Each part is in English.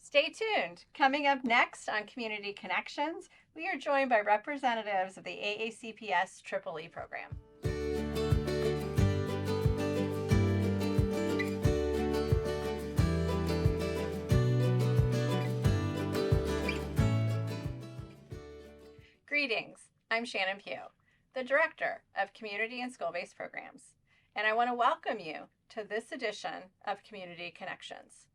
Stay tuned. Coming up next on Community Connections, we are joined by representatives of the AACPS Triple E program. Greetings. I'm Shannon Pugh, the Director of Community and School-Based Programs, and I want to welcome you to this edition of Community Connections.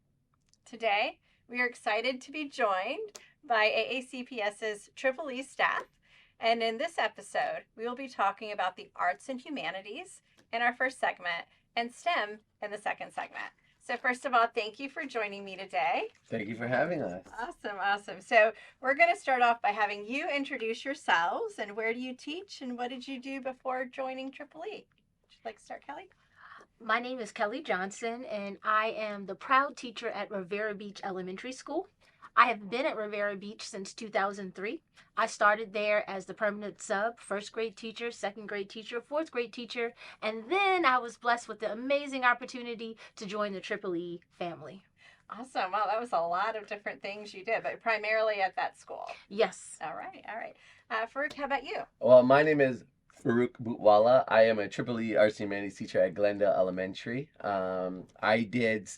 Today, we are excited to be joined by AACPS's Triple E staff, and in this episode, we will be talking about the arts and humanities in our first segment and STEM in the second segment. So first of all, thank you for joining me today. Thank you for having us. Awesome. So we're going to start off by having you introduce yourselves and where do you teach and what did you do before joining Triple E? Would you like to start, Kelly? My name is Kelly Johnson, and I am the proud teacher at Rivera Beach Elementary School. I have been at Rivera Beach since 2003. I started there as the permanent sub, first grade teacher, second grade teacher, fourth grade teacher, and then I was blessed with the amazing opportunity to join the Triple E family. Awesome. Well, that was a lot of different things you did, but primarily at that school. Yes. All right. Farouk, how about you? Well, my name is Farouk Bootwala. I am a Triple E Arts and Humanities teacher at Glendale Elementary. I did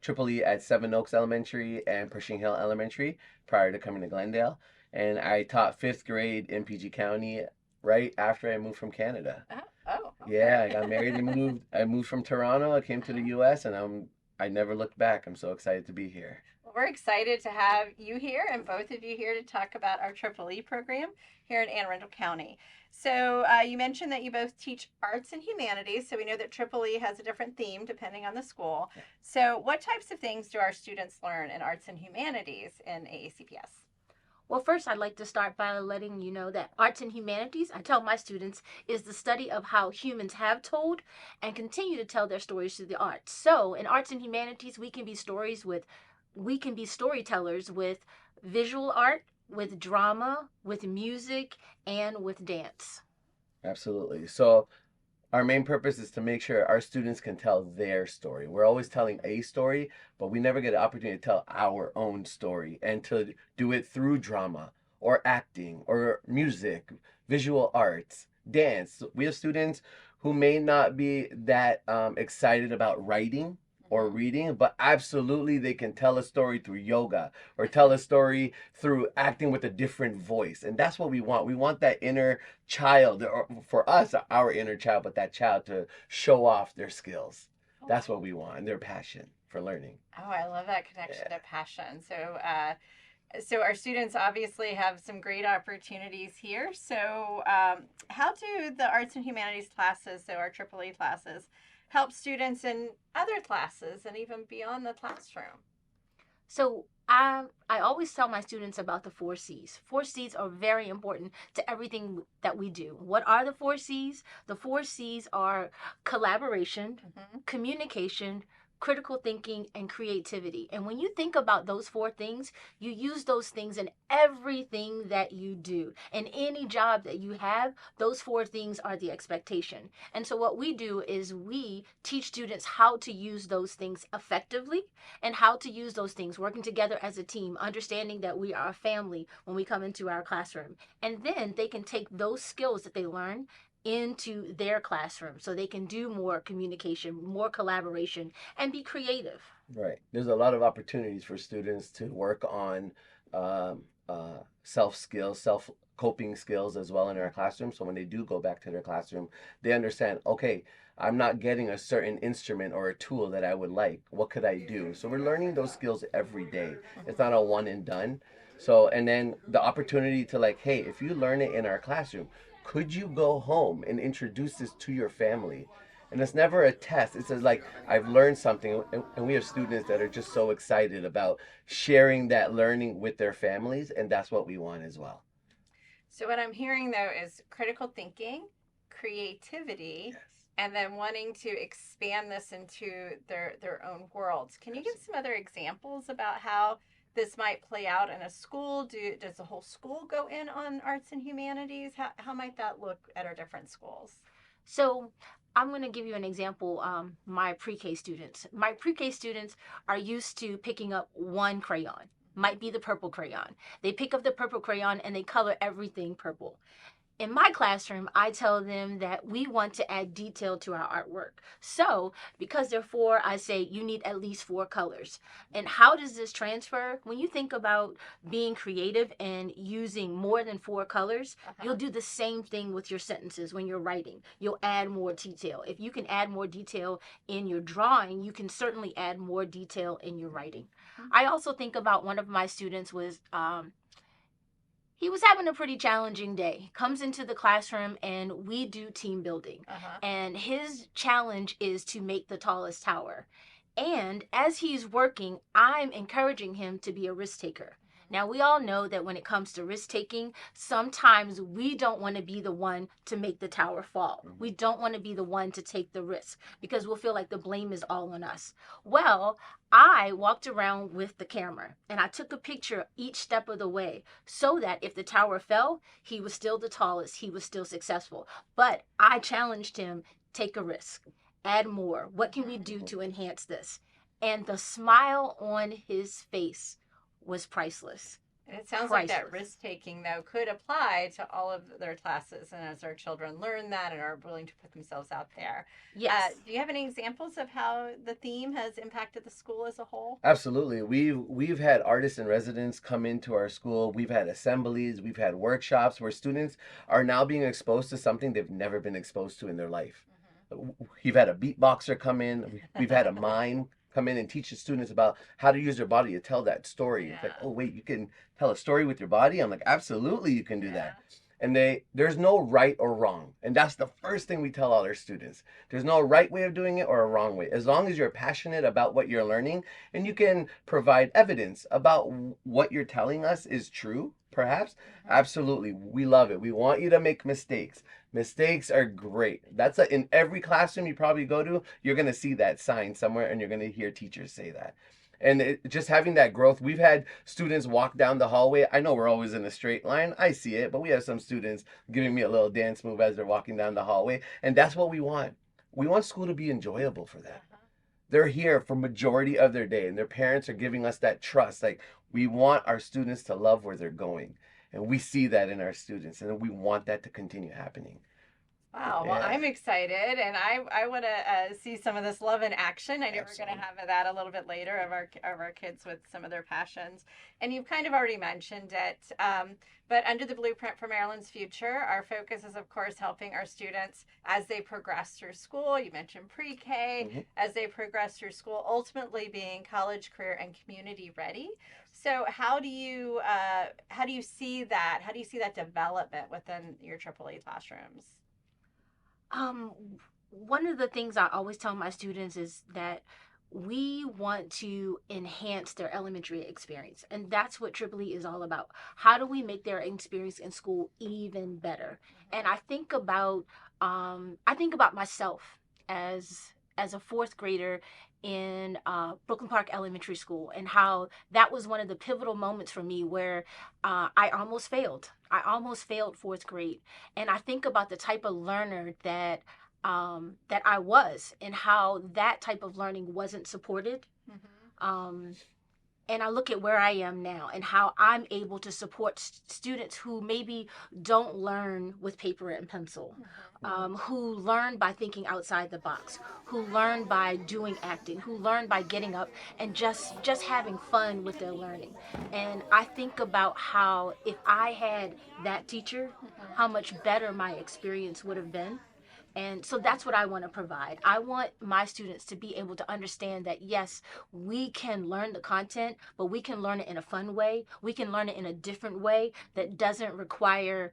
Triple E at Seven Oaks Elementary and Pershing Hill Elementary prior to coming to Glendale. And I taught fifth grade in PG County right after I moved from Canada. Okay. Yeah, I got married and moved. I moved from Toronto. I came to the U.S. and I never looked back. I'm so excited to be here. Well, we're excited to have you here and both of you here to talk about our Triple E program here in Arundel County. So you mentioned that you both teach arts and humanities, so we know that Triple E has a different theme depending on the school. So what types of things do our students learn in arts and humanities in AACPS? Well, first, I'd like to start by letting you know that arts and humanities, I tell my students, is the study of how humans have told and continue to tell their stories through the arts. So, in arts and humanities, we can be storytellers with visual art, with drama, with music, and with dance. Absolutely. So our main purpose is to make sure our students can tell their story. We're always telling a story, but we never get an opportunity to tell our own story and to do it through drama or acting or music, visual arts, dance. We have students who may not be that excited about writing or reading, but absolutely they can tell a story through yoga or tell a story through acting with a different voice. And that's what we want. We want that inner child, or for us, our inner child, but that child to show off their skills. That's what we want, and their passion for learning. Oh, I love that connection to passion. So our students obviously have some great opportunities here. So how do the arts and humanities classes, so our Triple E classes, help students in other classes and even beyond the classroom? So I always tell my students about the 4 C's. 4 C's are very important to everything that we do. What are the 4 C's? The 4 C's are collaboration, communication, critical thinking, and creativity. And when you think about those 4 things, you use those things in everything that you do. In any job that you have, those 4 things are the expectation. And so what we do is we teach students how to use those things effectively and how to use those things working together as a team, understanding that we are a family when we come into our classroom. And then they can take those skills that they learn into their classroom so they can do more communication, more collaboration, and be creative. Right. There's a lot of opportunities for students to work on self skills, self coping skills as well in our classroom. So when they do go back to their classroom, they understand, okay, I'm not getting a certain instrument or a tool that I would like. What could I do? So we're learning those skills every day. It's not a one and done. So, and then the opportunity to like, hey, if you learn it in our classroom, could you go home and introduce this to your family? And it's never a test. It's just like, I've learned something. And we have students that are just so excited about sharing that learning with their families. And that's what we want as well. So what I'm hearing though is critical thinking, creativity, Yes. and then wanting to expand this into their own worlds. Can you give some other examples about how this might play out in a school? Does the whole school go in on arts and humanities? How might that look at our different schools? So I'm going to give you an example. My pre-K students. My pre-K students are used to picking up one crayon. Might be the purple crayon. They pick up the purple crayon and they color everything purple. In my classroom, I tell them that we want to add detail to our artwork. So, because they're four, I say you need at least four colors. And how does this transfer? When you think about being creative and using more than four colors, you'll do the same thing with your sentences when you're writing. You'll add more detail. If you can add more detail in your drawing, you can certainly add more detail in your writing. I also think about one of my students was he was having a pretty challenging day. Comes into the classroom and we do team building. And his challenge is to make the tallest tower. And as he's working, I'm encouraging him to be a risk taker. Now, we all know that when it comes to risk taking, sometimes we don't want to be the one to make the tower fall. We don't want to be the one to take the risk because we'll feel like the blame is all on us. Well, I walked around with the camera and I took a picture each step of the way so that if the tower fell, he was still the tallest, he was still successful. But I challenged him, take a risk, add more. What can we do to enhance this? And the smile on his face was priceless. And it sounds like that risk taking, though, could apply to all of their classes. And as our children learn that and are willing to put themselves out there. Yes. Do you have any examples of how the theme has impacted the school as a whole? Absolutely. We've had artists in residence come into our school. We've had assemblies. We've had workshops where students are now being exposed to something they've never been exposed to in their life. We've had a beatboxer come in. We've had a mime come in and teach the students about how to use their body to tell that story. It's like, oh wait, you can tell a story with your body? I'm like, absolutely you can do that. And there's no right or wrong. And that's the first thing we tell all our students. There's no right way of doing it or a wrong way. As long as you're passionate about what you're learning and you can provide evidence about what you're telling us is true, perhaps, absolutely. We love it. We want you to make mistakes. Mistakes are great. In every classroom you probably go to, you're going to see that sign somewhere and you're going to hear teachers say that. And just having that growth, we've had students walk down the hallway. I know we're always in a straight line. I see it, but we have some students giving me a little dance move as they're walking down the hallway. And that's what we want. We want school to be enjoyable for them. They're here for majority of their day and their parents are giving us that trust. Like, we want our students to love where they're going. And we see that in our students and we want that to continue happening. Wow, well, I'm excited, and I want to see some of this love in action. I know we're going to have that a little bit later of our kids with some of their passions, and you've kind of already mentioned it. But under the Blueprint for Maryland's Future, our focus is, of course, helping our students as they progress through school. You mentioned pre-K, as they progress through school, ultimately being college, career, and community ready. So how do you see that? How do you see that development within your AAA classrooms? One of the things I always tell my students is that we want to enhance their elementary experience. And that's what Triple E is all about. How do we make their experience in school even better? And I think about myself as a fourth grader in Brooklyn Park Elementary School, and how that was one of the pivotal moments for me where I almost failed. I almost failed fourth grade. And I think about the type of learner that I was and how that type of learning wasn't supported. And I look at where I am now and how I'm able to support students who maybe don't learn with paper and pencil, who learn by thinking outside the box, who learn by doing acting, who learn by getting up and just having fun with their learning. And I think about how if I had that teacher, how much better my experience would have been. And so that's what I want to provide. I want my students to be able to understand that, yes, we can learn the content, but we can learn it in a fun way. We can learn it in a different way that doesn't require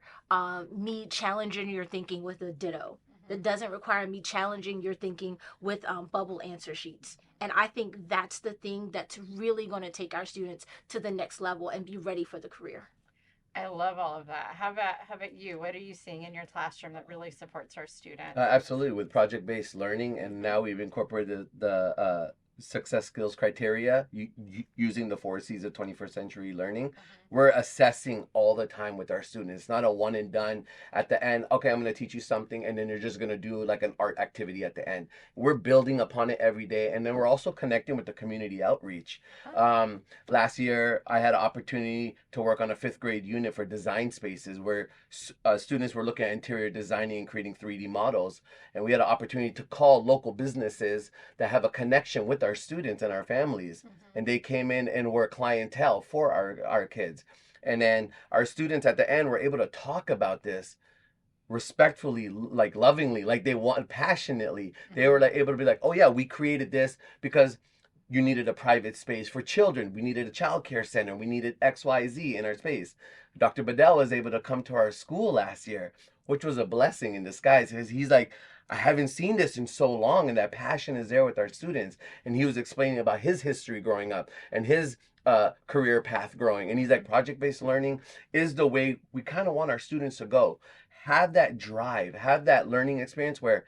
me challenging your thinking with a ditto. That doesn't require me challenging your thinking with bubble answer sheets. And I think that's the thing that's really going to take our students to the next level and be ready for the career. I love all of that. How about you? What are you seeing in your classroom that really supports our students? Absolutely, with project-based learning, and now we've incorporated the success skills criteria, using the 4 C's of 21st century learning, we're assessing all the time with our students. It's not a one and done at the end. Okay, I'm going to teach you something, and then you're just going to do like an art activity at the end. We're building upon it every day, and then we're also connecting with the community outreach. Last year, I had an opportunity to work on a 5th grade unit for design spaces where students were looking at interior designing and creating 3D models. And we had an opportunity to call local businesses that have a connection with our students and our families. And they came in and were clientele for our kids. And then our students at the end were able to talk about this respectfully, like lovingly, like they want passionately. They were like able to be like, oh yeah, we created this because you needed a private space for children. We needed a child care center. We needed XYZ in our space. Dr. Bedell was able to come to our school last year, which was a blessing in disguise, because he's like, I haven't seen this in so long, and that passion is there with our students. And he was explaining about his history growing up and his career path growing. And he's like, project-based learning is the way we kind of want our students to go. Have that drive, have that learning experience where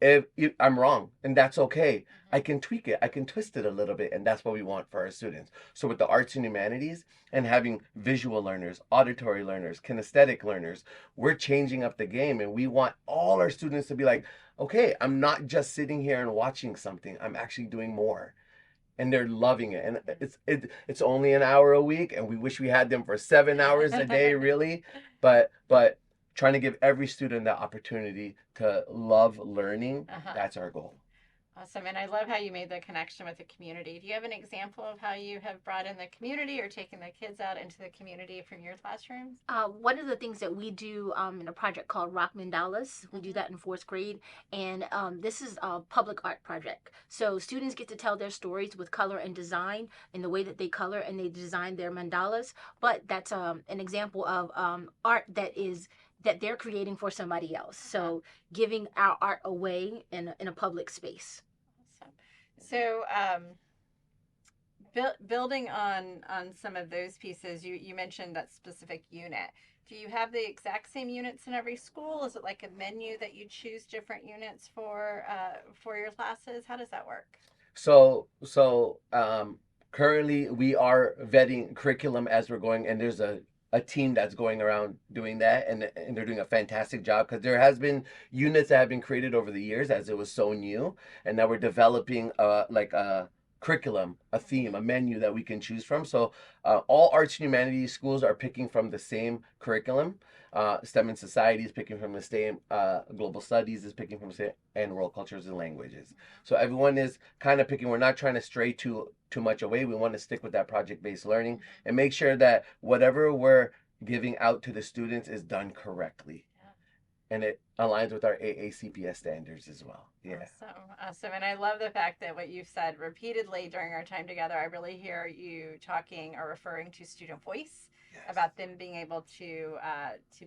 if I'm wrong, and that's okay, I can tweak it, I can twist it a little bit, and that's what we want for our students. So with the arts and humanities and having visual learners, auditory learners, kinesthetic learners, we're changing up the game, and we want all our students to be like, okay, I'm not just sitting here and watching something, I'm actually doing more. And they're loving it. And it's only an hour a week, and we wish we had them for 7 hours a day, really. But trying to give every student the opportunity to love learning, that's our goal. Awesome. And I love how you made the connection with the community. Do you have an example of how you have brought in the community or taken the kids out into the community from your classrooms? One of the things that we do in a project called Rock Mandalas, we do that in 4th grade, and this is a public art project. So students get to tell their stories with color and design in the way that they color and they design their mandalas, but that's an example of art that they're creating for somebody else. So giving our art away in a public space. Awesome. So building on some of those pieces, you mentioned that specific unit. Do you have the exact same units in every school? Is it like a menu that you choose different units for your classes? How does that work? So currently we are vetting curriculum as we're going, and there's a team that's going around doing that, and they're doing a fantastic job, because there has been units that have been created over the years as it was so new, and now we're developing like a curriculum, a theme, a menu that we can choose from. So all arts and humanities schools are picking from the same curriculum. STEM and society is picking from the same, global studies is picking from the same, and world cultures and languages. So everyone is kind of picking. We're not trying to stray too much away. We want to stick with that project-based learning and make sure that whatever we're giving out to the students is done correctly. And it aligns with our AACPS standards as well. Yeah. Awesome. And I love the fact that what you've said repeatedly during our time together, I really hear you talking or referring to student voice. Yes. About them being able to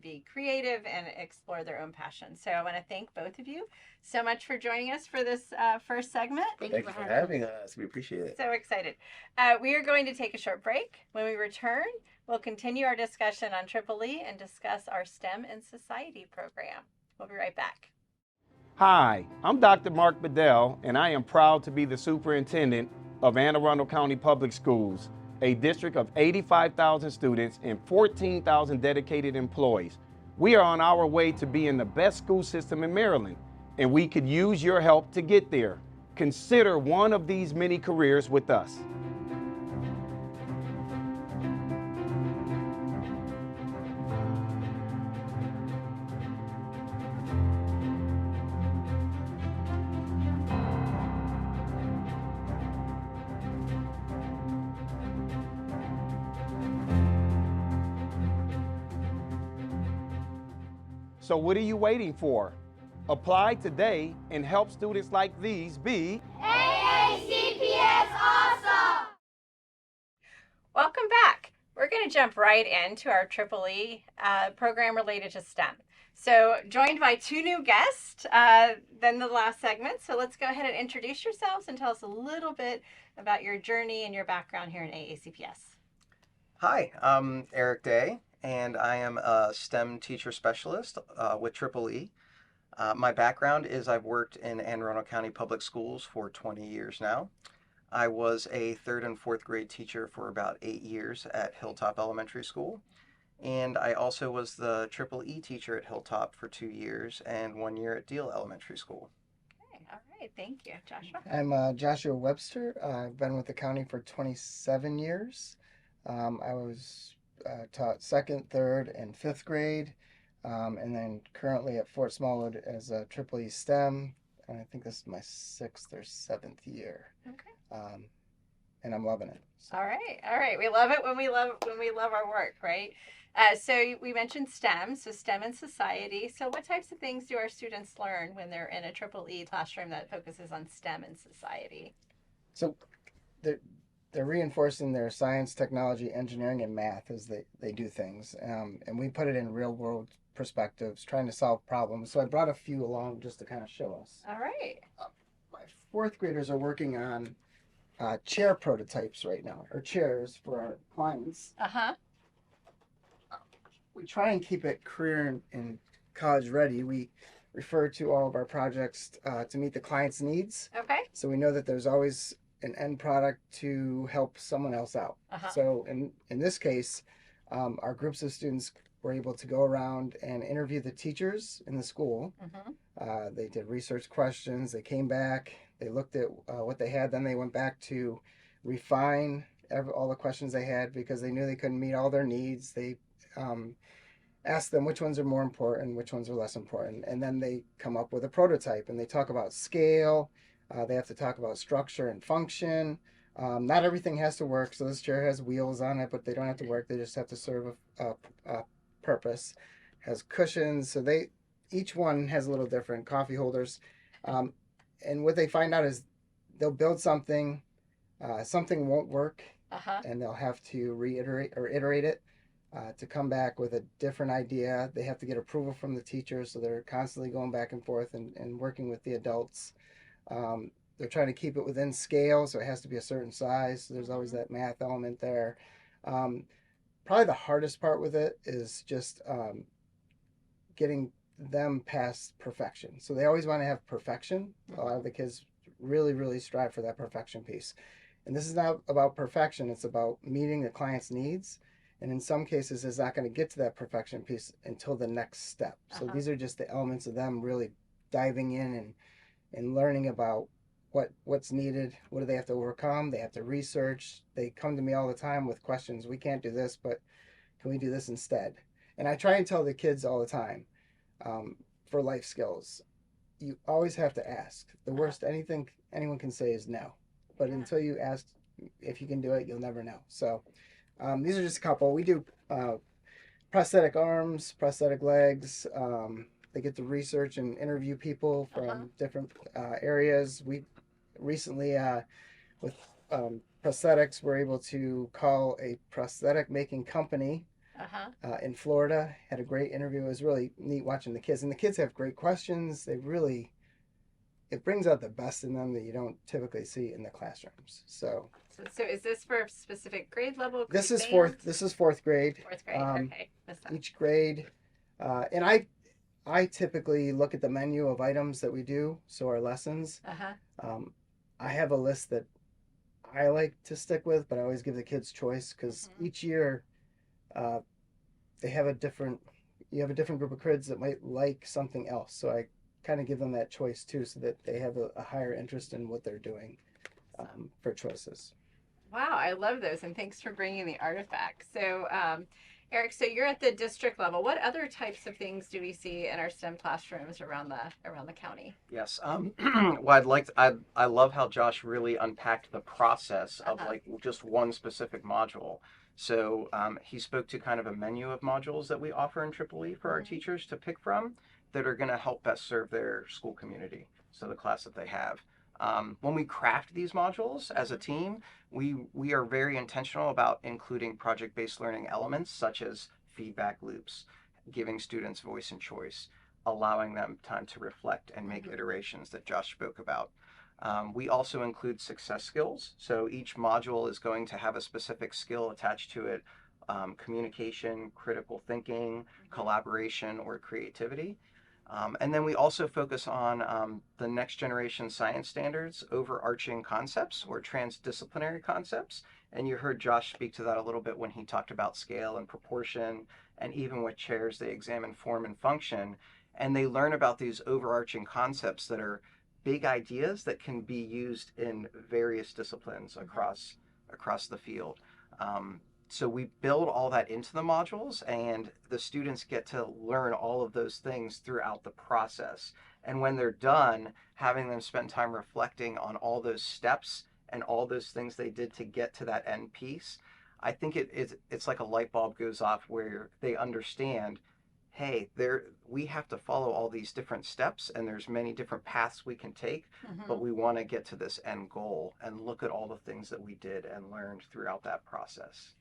be creative and explore their own passion. So I want to thank both of you so much for joining us for this first segment. Thank you for having us. We appreciate it. So excited. We are going to take a short break. When we return, we'll continue our discussion on Triple E and discuss our STEM and Society program. We'll be right back. Hi, I'm Dr. Mark Bedell, and I am proud to be the superintendent of Anne Arundel County Public Schools, a district of 85,000 students and 14,000 dedicated employees. We are on our way to being the best school system in Maryland, and we could use your help to get there. Consider one of these many careers with us. So what are you waiting for? Apply today and help students like these be AACPS awesome! Welcome back. We're going to jump right into our Triple E program related to STEM. So joined by two new guests than the last segment. So let's go ahead and introduce yourselves and tell us a little bit about your journey and your background here in AACPS. Hi, I'm Eric Day, and I am a STEM teacher specialist with Triple E. My background is I've worked in Anne Arundel County Public Schools for 20 years now. I was a third and fourth grade teacher for about 8 years at Hilltop Elementary School. And I also was the Triple E teacher at Hilltop for 2 years and 1 year at Deal Elementary School. Okay, all right, thank you, Joshua. I'm Joshua Webster. I've been with the county for 27 years. I was taught second, third, and fifth grade, and then currently at Fort Smallwood as a Triple E STEM, and I think this is my 6th or 7th year. Okay. And I'm loving it. So. All right. We love it when we love our work, right? So we mentioned STEM, so STEM and society. So what types of things do our students learn when they're in a Triple E classroom that focuses on STEM and society? So they're reinforcing their science, technology, engineering, and math as they do things. And we put it in real world perspectives, trying to solve problems. So I brought a few along just to kind of show us. All right. My fourth graders are working on chair prototypes right now, or chairs for our clients. Uh-huh. We try and keep it career and college ready. We refer to all of our projects to meet the client's needs. Okay. So we know that there's always an end product to help someone else out. Uh-huh. So in this case, our groups of students were able to go around and interview the teachers in the school. Mm-hmm. They did research questions. They came back. They looked at what they had. Then they went back to refine all the questions they had because they knew they couldn't meet all their needs. They ask them which ones are more important, which ones are less important, and then they come up with a prototype and they talk about scale. They have to talk about structure and function. Not everything has to work, so this chair has wheels on it, but they don't have to work. They just have to serve a purpose. Has cushions, so each one has a little different coffee holders. And what they find out is they'll build something, something won't work, Uh-huh. and they'll have to reiterate or iterate it. To come back with a different idea. They have to get approval from the teachers, so they're constantly going back and forth and working with the adults. They're trying to keep it within scale, so it has to be a certain size. So there's always that math element there. Probably the hardest part with it is just getting them past perfection. So they always want to have perfection. A lot of the kids really, really strive for that perfection piece. And this is not about perfection. It's about meeting the client's needs. And in some cases, it's not going to get to that perfection piece until the next step. So these are just the elements of them really diving in and learning about what's needed. What do they have to overcome? They have to research. They come to me all the time with questions. We can't do this, but can we do this instead? And I try and tell the kids all the time, for life skills, you always have to ask. The worst anything anyone can say is no. But until you ask if you can do it, you'll never know. So these are just a couple. We do prosthetic arms, prosthetic legs. They get to research and interview people from different areas. We recently, with prosthetics, were able to call a prosthetic making company in Florida. Had a great interview. It was really neat watching the kids. And the kids have great questions. It brings out the best in them that you don't typically see in the classrooms. So is this for specific grade level? This is fourth grade. Fourth grade. Okay. Each grade, and I typically look at the menu of items that we do. So our lessons. I have a list that I like to stick with, but I always give the kids choice because each year, they have you have a different group of kids that might like something else. So I kind of give them that choice too, so that they have a higher interest in what they're doing for choices. Wow, I love those, and thanks for bringing the artifact. So, Eric, so you're at the district level. What other types of things do we see in our STEM classrooms around the county? Yes. Well, I love how Josh really unpacked the process of like just one specific module. So he spoke to kind of a menu of modules that we offer in Triple E for our teachers to pick from that are going to help best serve their school community, so the class that they have. When we craft these modules as a team, we are very intentional about including project-based learning elements such as feedback loops, giving students voice and choice, allowing them time to reflect and make iterations that Josh spoke about. We also include success skills. So each module is going to have a specific skill attached to it, communication, critical thinking, collaboration, or creativity. And then we also focus on the next generation science standards, overarching concepts or transdisciplinary concepts. And you heard Josh speak to that a little bit when he talked about scale and proportion, and even with chairs, they examine form and function. And they learn about these overarching concepts that are big ideas that can be used in various disciplines across the field. So we build all that into the modules, and the students get to learn all of those things throughout the process. And when they're done, having them spend time reflecting on all those steps and all those things they did to get to that end piece, I think it's like a light bulb goes off where they understand, hey, we have to follow all these different steps, and there's many different paths we can take, but we want to get to this end goal and look at all the things that we did and learned throughout that process.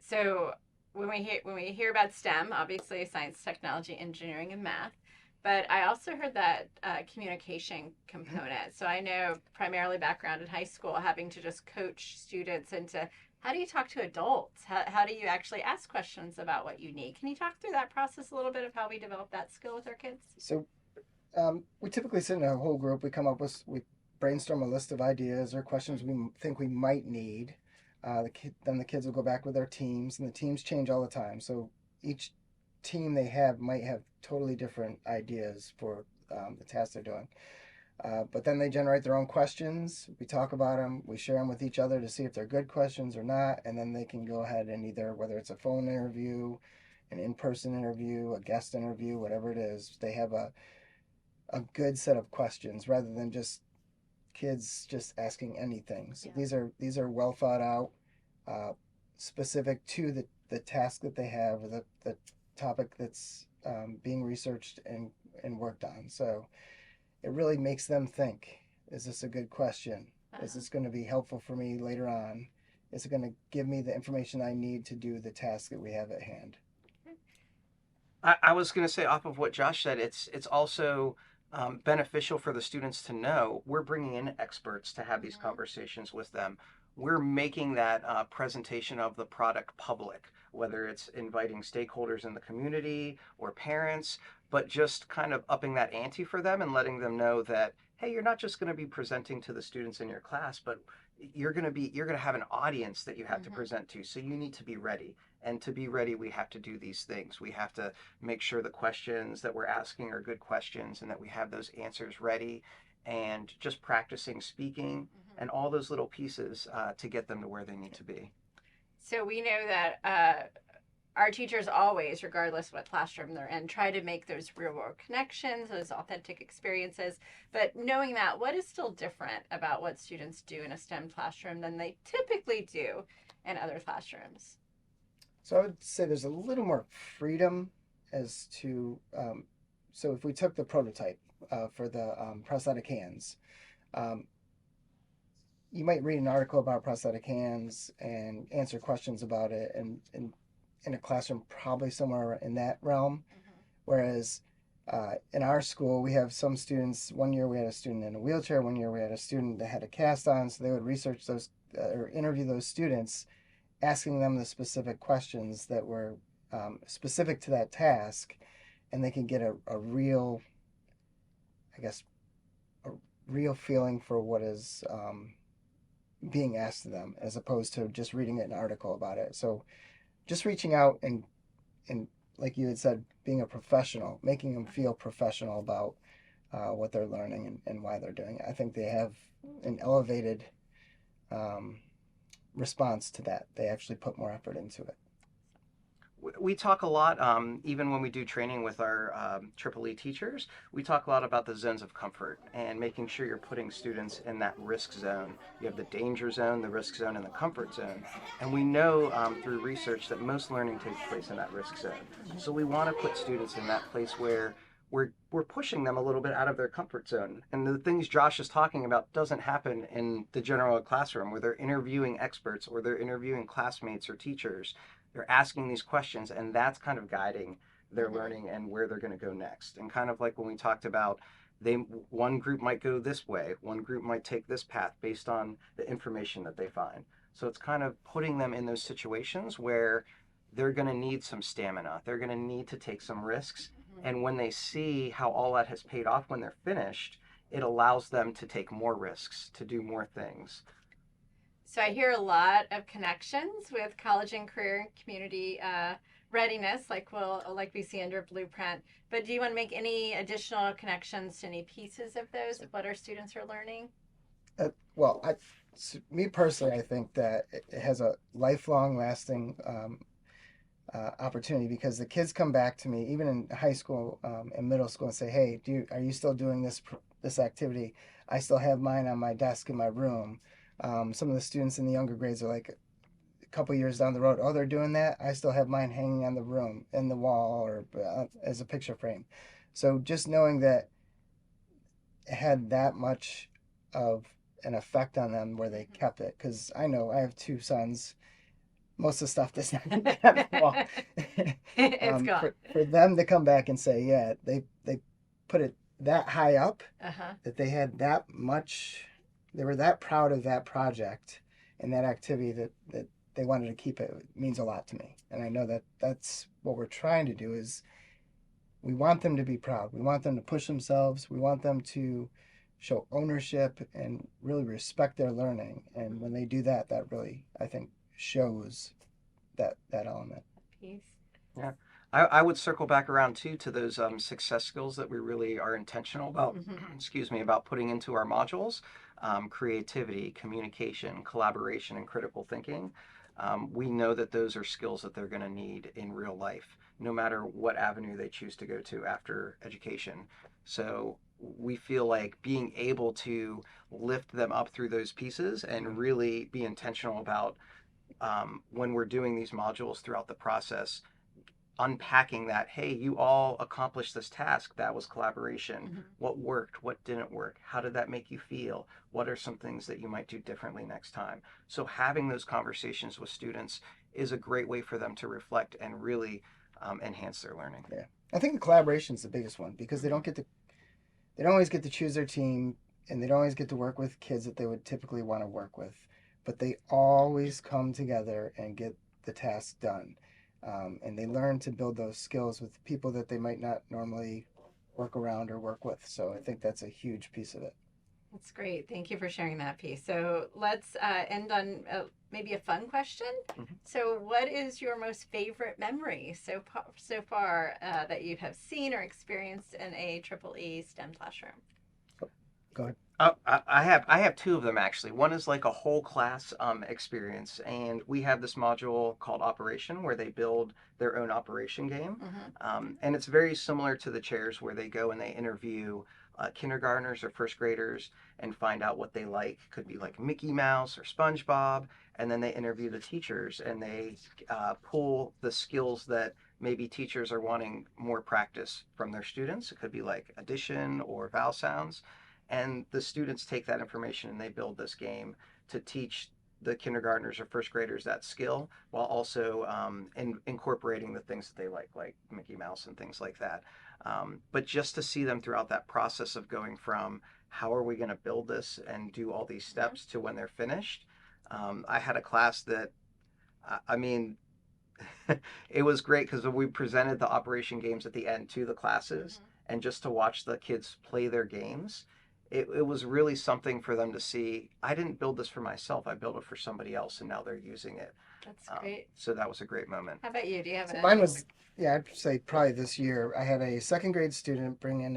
So when we hear about STEM, obviously science, technology, engineering, and math, but I also heard that communication component. So I know primarily background in high school, having to just coach students into how do you talk to adults? How do you actually ask questions about what you need? Can you talk through that process a little bit of how we develop that skill with our kids? So we typically sit in a whole group. We brainstorm a list of ideas or questions we think we might need. Then the kids will go back with their teams, and the teams change all the time. So each team they have might have totally different ideas for the task they're doing. But then they generate their own questions. We talk about them. We share them with each other to see if they're good questions or not. And then they can go ahead and either, whether it's a phone interview, an in-person interview, a guest interview, whatever it is, they have a good set of questions rather than just kids just asking anything. So these are well thought out, specific to the task that they have, or the topic that's being researched and worked on. So it really makes them think, is this a good question? Is this going to be helpful for me later on? Is it going to give me the information I need to do the task that we have at hand? I was going to say, off of what Josh said, it's also beneficial for the students to know we're bringing in experts to have these conversations with them. We're making that presentation of the product public, whether it's inviting stakeholders in the community or parents, but just kind of upping that ante for them and letting them know that, hey, you're not just going to be presenting to the students in your class, but you're going to have an audience that you have to present to. So you need to be ready. And to be ready, we have to do these things. We have to make sure the questions that we're asking are good questions and that we have those answers ready, and just practicing speaking and all those little pieces to get them to where they need to be. So we know that our teachers always, regardless of what classroom they're in, try to make those real world connections, those authentic experiences. But knowing that, what is still different about what students do in a STEM classroom than they typically do in other classrooms? So I would say there's a little more freedom as to, so if we took the prototype for the prosthetic hands, you might read an article about prosthetic hands and answer questions about it, and in a classroom probably somewhere in that realm. Whereas in our school, we have some students. One year we had a student in a wheelchair. One year we had a student that had a cast on. So they would research those or interview those students, asking them the specific questions that were specific to that task, and they can get a real, I guess, a real feeling for what is being asked of them, as opposed to just reading an article about it. So just reaching out and like you had said, being a professional, making them feel professional about what they're learning and why they're doing it. I think they have an elevated response to that. They actually put more effort into it. We talk a lot, even when we do training with our Triple E teachers, we talk a lot about the zones of comfort and making sure you're putting students in that risk zone. You have the danger zone, the risk zone, and the comfort zone. And we know through research that most learning takes place in that risk zone. So we want to put students in that place where we're pushing them a little bit out of their comfort zone. And the things Josh is talking about doesn't happen in the general classroom where they're interviewing experts or they're interviewing classmates or teachers. They're asking these questions, and that's kind of guiding their learning and where they're going to go next. And kind of like when we talked about, one group might go this way, one group might take this path based on the information that they find. So it's kind of putting them in those situations where they're going to need some stamina. They're going to need to take some risks, And when they see how all that has paid off when they're finished, it allows them to take more risks, to do more things. So I hear a lot of connections with college and career and community readiness, like we see under Blueprint. But do you want to make any additional connections to any pieces of those, of what our students are learning? Well, me personally, I think that it has a lifelong lasting opportunity, because the kids come back to me even in high school and middle school and say, "Hey, are you still doing this activity? I still have mine on my desk in my room." Some of the students in the younger grades are like a couple years down the road, "Oh, they're doing that. I still have mine hanging on the room in the wall or as a picture frame." So just knowing that it had that much of an effect on them where they kept it, because I know I have two sons. Most of the stuff does not get on the wall. It's gone. For them to come back and say, yeah, they put it that high up, that they had that much, they were that proud of that project and that activity that they wanted to keep it, means a lot to me. And I know that that's what we're trying to do, is we want them to be proud. We want them to push themselves. We want them to show ownership and really respect their learning. And when they do that, that really, I think, shows that element. Peace. Yeah. I would circle back around too to those success skills that we really are intentional about, excuse me, about putting into our modules. Creativity, communication, collaboration, and critical thinking. We know that those are skills that they're going to need in real life, no matter what avenue they choose to go to after education. So we feel like being able to lift them up through those pieces and really be intentional about when we're doing these modules throughout the process, unpacking that, hey, you all accomplished this task. That was collaboration. What worked? What didn't work? How did that make you feel? What are some things that you might do differently next time? So having those conversations with students is a great way for them to reflect and really enhance their learning. Yeah, I think the collaboration is the biggest one, because they don't always get to choose their team, and they don't always get to work with kids that they would typically want to work with, but they always come together and get the task done. And they learn to build those skills with people that they might not normally work around or work with. So I think that's a huge piece of it. That's great. Thank you for sharing that piece. So let's end on maybe a fun question. So what is your most favorite memory so far that you have seen or experienced in a EEE STEM classroom? Go ahead. I have two of them actually. One is like a whole class experience, and we have this module called Operation where they build their own operation game, and it's very similar to the chairs where they go and they interview kindergartners or first graders and find out what they like. Could be like Mickey Mouse or SpongeBob, and then they interview the teachers and they pull the skills that maybe teachers are wanting more practice from their students. It could be like addition or vowel sounds. And the students take that information and they build this game to teach the kindergartners or first graders that skill, while also incorporating the things that they like Mickey Mouse and things like that. But just to see them throughout that process of going from how are we going to build this and do all these steps to when they're finished. I had a class that, I mean, it was great because we presented the operation games at the end to the classes, and just to watch the kids play their games. It was really something for them to see. I didn't build this for myself. I built it for somebody else, and now they're using it. That's great. So that was a great moment. How about you? Do you have Mine was, I'd say probably this year, I had a second grade student bring in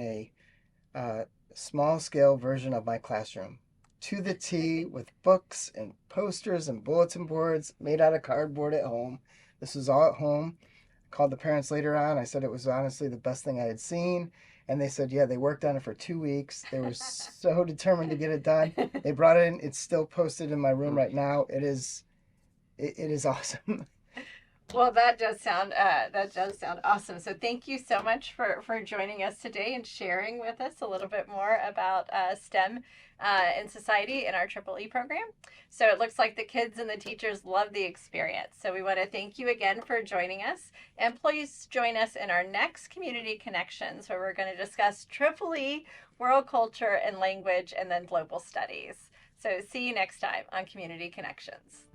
a small scale version of my classroom to the T, with books and posters and bulletin boards made out of cardboard at home. This was all at home. I called the parents later on. I said it was honestly the best thing I had seen. And they said, yeah, they worked on it for 2 weeks. They were so determined to get it done. They brought it in. It's still posted in my room right now. It is awesome. Well, that does sound awesome. So thank you so much for joining us today and sharing with us a little bit more about STEM in society in our EEE program. So it looks like the kids and the teachers love the experience. So we want to thank you again for joining us. And please join us in our next Community Connections, where we're going to discuss EEE, world culture and language, and then global studies. So see you next time on Community Connections.